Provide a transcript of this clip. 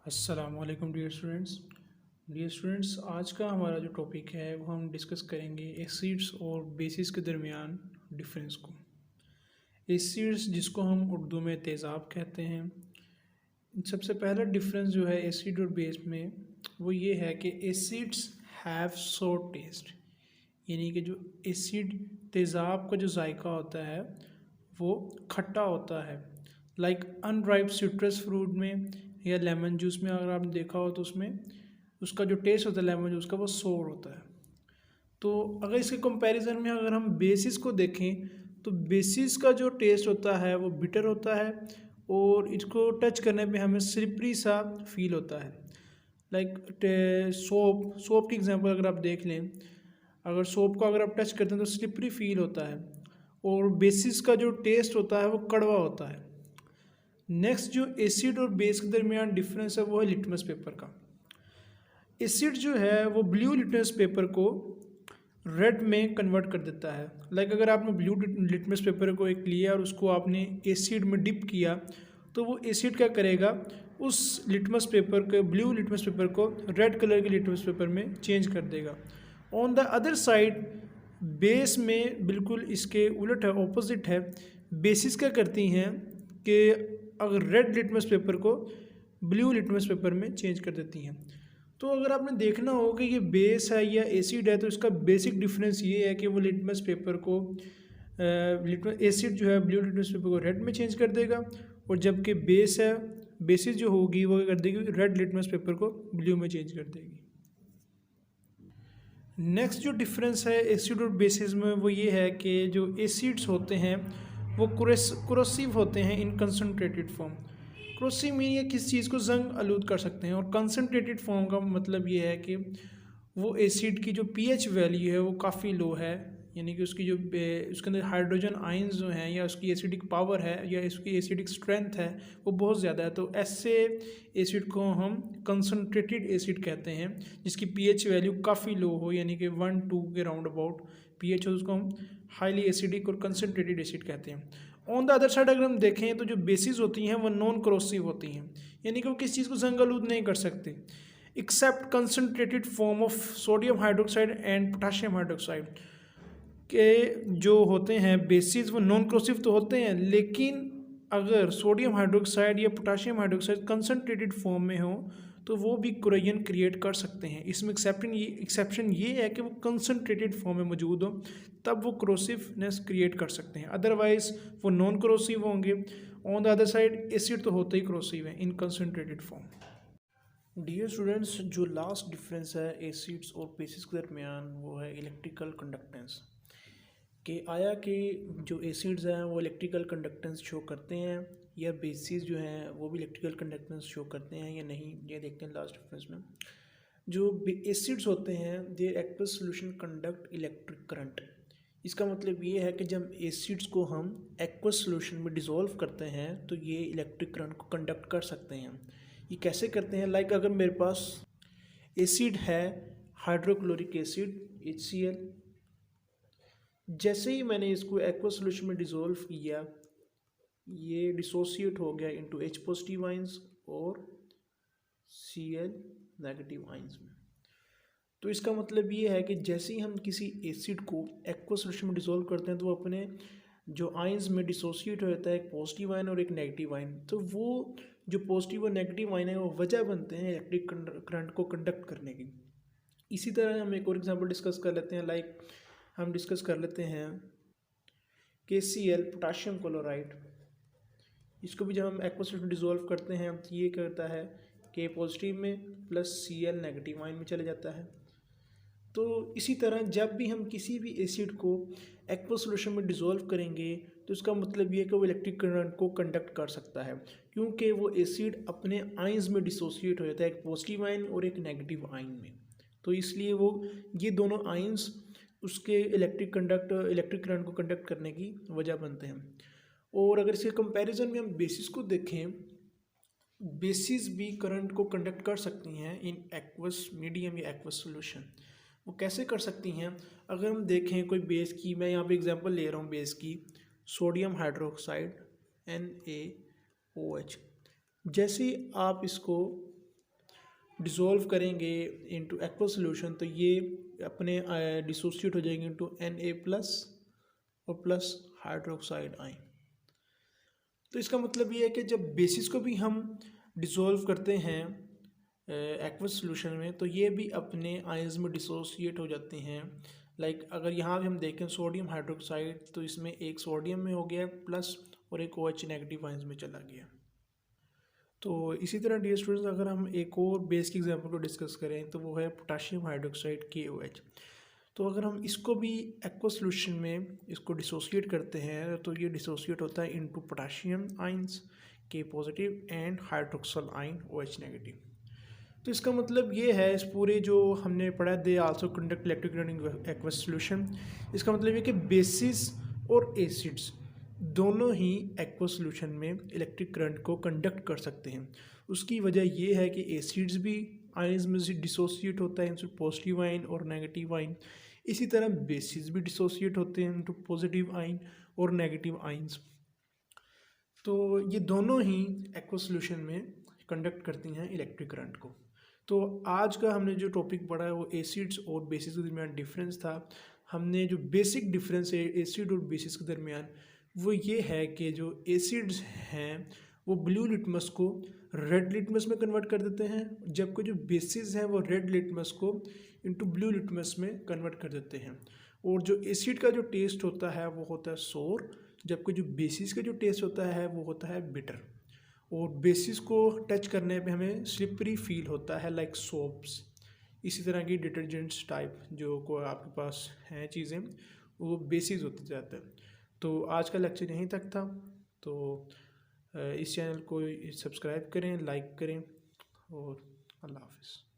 अस्सलामुअलैकुम dear students, आज का हमारा जो टॉपिक है वो हम डिस्कस करेंगे एसिड्स और बेसिस के दरमियान डिफरेंस को। एसिड्स जिसको हम उर्दू में तेज़ाब कहते हैं। सबसे पहला डिफरेंस जो है एसिड और बेस में वो ये है कि एसिड्स हैव सोर टेस्ट, यानी कि जो एसिड तेज़ाब का जो जायका होता है वो खट्टा होता है। लाइक अनराइप सिट्रस फ्रूट में या लेमन जूस में अगर आपने देखा हो तो उसमें उसका जो टेस्ट होता है लेमन जूस का वो सोर होता है। तो अगर इसके कंपैरिजन में अगर हम बेसिस को देखें तो बेसिस का जो टेस्ट होता है वो बिटर होता है और इसको टच करने पे हमें स्लिपरी सा फील होता है। लाइक सोप की एग्जांपल अगर आप देख लें, अगर सोप को अगर आप टच करते हैं तो स्लिपरी फील होता है और बेसिस का जो टेस्ट होता है वो कड़वा होता है। नेक्स्ट जो एसिड और बेस के दरमियान डिफरेंस है वो है लिटमस पेपर का। एसिड जो है वो ब्लू लिटमस पेपर को रेड में कन्वर्ट कर देता है। लाइक अगर आपने ब्लू लिटमस पेपर को एक लिया और उसको आपने एसिड में डिप किया तो वो एसिड क्या करेगा, उस लिटमस पेपर के ब्लू लिटमस पेपर को रेड कलर के लिटमस पेपर में चेंज कर देगा। On the other side base में बिल्कुल इसके उलट है, ऑपोजिट है। बेसिस क्या करती हैं कि अगर रेड लिटमस पेपर को ब्लू लिटमस पेपर में चेंज कर देती हैं। तो अगर आपने देखना हो कि ये बेस है या एसिड है तो इसका बेसिक डिफरेंस ये है कि वो लिटमस पेपर को लिटमस एसिड जो है ब्लू लिटमस पेपर को रेड में चेंज कर देगा और जबकि बेस है बेसिस जो होगी वो क्या कर देगी, रेड लिटमस पेपर को ब्लू में चेंज कर देगी। नेक्स्ट जो डिफरेंस है एसिड और बेसिस में वो ये है कि जो एसिड्स होते हैं वो क्रोसिव होते हैं इन कंसनट्रेटेड फॉर्म। क्रोसिव मीन ये किस चीज़ को जंग आलूद कर सकते हैं और कंसनट्रेटेड फॉर्म का मतलब ये है कि वो एसिड की जो पीएच वैल्यू है वो काफ़ी लो है, यानी कि उसकी जो उसके अंदर हाइड्रोजन आयंस जो हैं या उसकी एसिडिक पावर है या उसकी एसिडिक स्ट्रेंथ है वो बहुत ज़्यादा है। तो ऐसे एसिड को हम कंसनट्रेटेड एसिड कहते हैं जिसकी पीएच वैल्यू काफ़ी लो हो, यानी कि 1-2 के राउंड अबाउट पीएच हो, उसको हम हाईली एसिडिक और कंसनट्रेटेड एसिड कहते हैं। ऑन द अदर साइड अगर हम देखें तो जो बेसिस होती हैं वो नॉन क्रोसिव होती हैं, यानी कि वो किसी चीज़ को जंग आलूद नहीं कर सकते except concentrated form of sodium hydroxide and potassium hydroxide. के जो होते हैं बेसिस वो नॉन क्रोसिव तो होते हैं, लेकिन अगर सोडियम हाइड्रोक्साइड या पोटाशियम हाइड्रोक्साइड कंसनट्रेटेड फॉर्म में हो तो वो भी कोरोजन क्रिएट कर सकते हैं। इसमें एक्सेप्शन ये है कि वो कंसनट्रेटेड फॉर्म में मौजूद हो तब वो क्रोसिवनेस क्रिएट कर सकते हैं, अदरवाइज वो नॉन क्रोसिव होंगे। On the other side acid तो होते ही क्रोसिव है इन कंसनट्रेटेड फॉर्म। डियर स्टूडेंट्स, जो लास्ट डिफरेंस है एसिड्स और बेसिस के दरमियान वो है इलेक्ट्रिकल कंडक्टेंस। कि आया कि जो एसिड्स हैं वो इलेक्ट्रिकल कंडक्टेंस शो करते हैं या बेसिस जो हैं वो भी इलेक्ट्रिकल कंडक्टेंस शो करते हैं या नहीं, ये देखते हैं लास्ट डिफरेंस में। जो एसिड्स होते हैं they aqueous solution conduct electric current. इसका मतलब ये है कि जब एसिड्स को हम एक्वस सोल्यूशन में डिसॉल्व करते हैं तो ये इलेक्ट्रिक करंट को कंडक्ट कर सकते हैं। ये कैसे करते हैं, लाइक अगर मेरे पास एसिड है हाइड्रोक्लोरिक एसिड HCl, जैसे ही मैंने इसको एक्वा सोल्यूशन में डिसॉल्व किया ये डिसोसिएट हो गया इनटू H पॉजिटिव आइंस और Cl नेगेटिव आइंस में। तो इसका मतलब ये है कि जैसे ही हम किसी एसिड को एक्वा सोल्यूशन में डिसॉल्व करते हैं तो वो अपने जो आइंस में डिसोसिएट हो जाता है, एक पॉजिटिव आयन और एक नेगेटिव आयन। तो वो जो पॉजिटिव और नेगेटिव आयन है वो वजह बनते हैं इलेक्ट्रिक करंट को कंडक्ट करने की। इसी तरह हम एक और एग्जांपल डिस्कस कर लेते हैं। लाइक हम डिस्कस कर लेते हैं KCl पोटाशियम क्लोराइड। इसको भी जब हम एक्वा सोल्यूशन में डिसॉल्व करते हैं तो ये करता है K पॉजिटिव में प्लस Cl नेगेटिव आयन में चले जाता है। तो इसी तरह जब भी हम किसी भी एसिड को एक्वा सोल्यूशन में डिसॉल्व करेंगे तो इसका मतलब ये है कि वो इलेक्ट्रिक करंट को कंडक्ट कर सकता है, क्योंकि वो एसिड अपने आयंस में डिसोसिएट हो जाता है, एक पॉजिटिव आयन और एक नेगेटिव आयन में। तो इसलिए वो ये दोनों आयंस उसके इलेक्ट्रिक करंट को कंडक्ट करने की वजह बनते हैं। और अगर इसके कंपैरिजन में हम बेसिस को देखें, बेसिस भी करंट को कंडक्ट कर सकती हैं इन एक्वस मीडियम या एक्वस सॉल्यूशन। वो कैसे कर सकती हैं, अगर हम देखें कोई बेस की, मैं यहाँ पे एग्जांपल ले रहा हूँ बेस की, सोडियम हाइड्रोक्साइड NaOH। जैसे ही आप इसको डिसॉल्व करेंगे इनटू एक्वस सॉल्यूशन तो ये अपने डिसोसिएट हो जाएंगे इनटू Na+ और प्लस हाइड्रोक्साइड आयन। तो इसका मतलब ये है कि जब बेसिस को भी हम डिसॉल्व करते हैं एक्वस सॉल्यूशन में तो ये भी अपने आयंस में डिसोसिएट हो जाते हैं। लाइक अगर यहाँ भी हम देखें सोडियम हाइड्रोक्साइड तो इसमें एक सोडियम में हो गया प्लस और एक OH नेगेटिव आयंस में चला गया। तो इसी तरह डियर स्टूडेंट्स अगर हम एक और बेस की एग्जांपल को डिस्कस करें तो वो है पोटाशियम हाइड्रोक्साइड KOH। तो अगर हम इसको भी एक्वस सॉल्यूशन में इसको डिसोसिएट करते हैं तो ये डिसोसिएट होता है into potassium ions K positive and hydroxyl ion OH negative. तो इसका मतलब ये है इस पूरे जो हमने पढ़ा they also conduct electric current in aqueous solution, इसका मतलब ये कि बेसिस और एसिड्स दोनों ही एक्वस सॉल्यूशन में इलेक्ट्रिक करंट को कंडक्ट कर सकते हैं। उसकी वजह ये है कि एसिड्स भी आयंस में से डिसोसिएट होता है इनटू पॉजिटिव आयन और नेगेटिव आयन, इसी तरह बेसिस भी डिसोसिएट होते हैं इनटू पॉजिटिव आयन और नेगेटिव आयंस। तो ये दोनों ही एक्वस सॉल्यूशन में कंडक्ट करती हैं इलेक्ट्रिक करंट को। तो आज का हमने जो टॉपिक पढ़ा है वो एसिड्स और बेसिस के दरमियान डिफरेंस था। हमने जो बेसिक डिफरेंस है एसिड और बेसिस के दरमियान वो ये है कि जो एसिड्स हैं वो ब्लू लिटमस को रेड लिटमस में कन्वर्ट कर देते हैं, जबकि जो बेसिस हैं वो रेड लिटमस को इनटू ब्लू लिटमस में कन्वर्ट कर देते हैं। और जो एसिड का जो टेस्ट होता है वो होता है सोर, जबकि जो बेसिस का जो टेस्ट होता है वो होता है बिटर। और बेसिस को टच करने पे हमें स्लिपरी फील होता है लाइक सोप्स। इसी तरह की डिटर्जेंट्स टाइप जो को आपके पास हैं चीज़ें वो बेसिस होते जाते हैं। तो आज का लेक्चर यहीं तक था। तो इस चैनल को सब्सक्राइब करें, लाइक करें और अल्लाह हाफिज़।